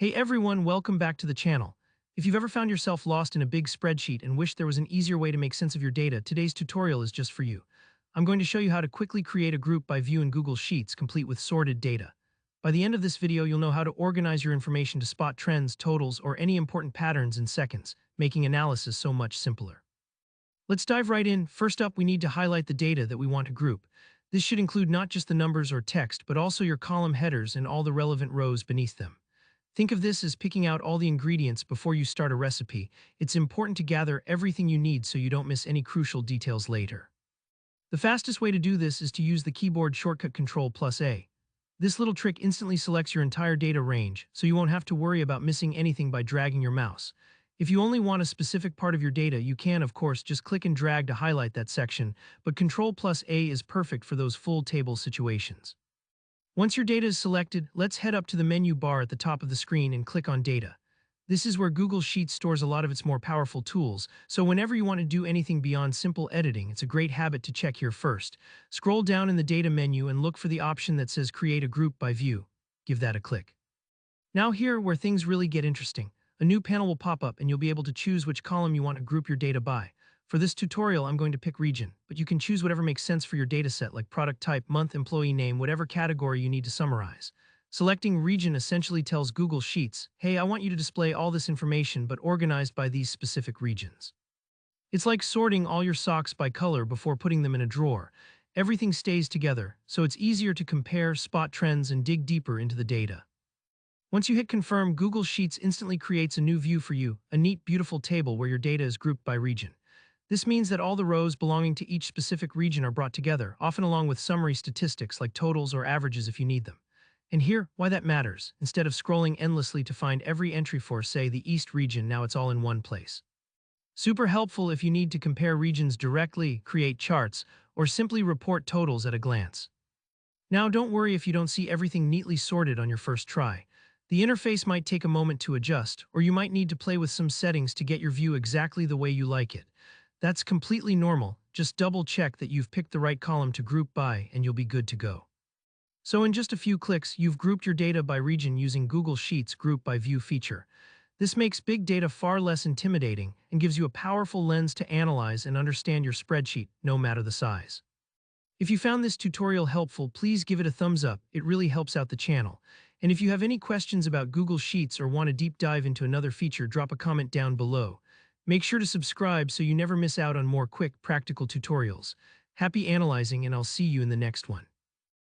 Hey everyone, welcome back to the channel. If you've ever found yourself lost in a big spreadsheet and wish there was an easier way to make sense of your data, today's tutorial is just for you. I'm going to show you how to quickly create a group by view in Google Sheets, complete with sorted data. By the end of this video, you'll know how to organize your information to spot trends, totals, or any important patterns in seconds, making analysis so much simpler. Let's dive right in. First up, we need to highlight the data that we want to group. This should include not just the numbers or text, but also your column headers and all the relevant rows beneath them. Think of this as picking out all the ingredients before you start a recipe. It's important to gather everything you need so you don't miss any crucial details later. The fastest way to do this is to use the keyboard shortcut Ctrl+A. This little trick instantly selects your entire data range, so you won't have to worry about missing anything by dragging your mouse. If you only want a specific part of your data, you can, of course, just click and drag to highlight that section, but Ctrl+A is perfect for those full table situations. Once your data is selected, let's head up to the menu bar at the top of the screen and click on Data. This is where Google Sheets stores a lot of its more powerful tools, so whenever you want to do anything beyond simple editing, it's a great habit to check here first. Scroll down in the Data menu and look for the option that says Create a Group by View. Give that a click. Now here, where things really get interesting. A new panel will pop up and you'll be able to choose which column you want to group your data by. For this tutorial, I'm going to pick region, but you can choose whatever makes sense for your dataset, like product type, month, employee name, whatever category you need to summarize. Selecting region essentially tells Google Sheets, hey, I want you to display all this information, but organized by these specific regions. It's like sorting all your socks by color before putting them in a drawer. Everything stays together, so it's easier to compare, spot trends, and dig deeper into the data. Once you hit confirm, Google Sheets instantly creates a new view for you, a neat, beautiful table where your data is grouped by region. This means that all the rows belonging to each specific region are brought together, often along with summary statistics like totals or averages if you need them. And here, why that matters. Instead of scrolling endlessly to find every entry for, say, the East region, now it's all in one place. Super helpful if you need to compare regions directly, create charts, or simply report totals at a glance. Now, don't worry if you don't see everything neatly sorted on your first try. The interface might take a moment to adjust, or you might need to play with some settings to get your view exactly the way you like it. That's completely normal. Just double check that you've picked the right column to group by and you'll be good to go. So in just a few clicks, you've grouped your data by region using Google Sheets Group by View feature. This makes big data far less intimidating and gives you a powerful lens to analyze and understand your spreadsheet, no matter the size. If you found this tutorial helpful, please give it a thumbs up. It really helps out the channel. And if you have any questions about Google Sheets or want a deep dive into another feature, drop a comment down below. Make sure to subscribe so you never miss out on more quick, practical tutorials. Happy analyzing, and I'll see you in the next one.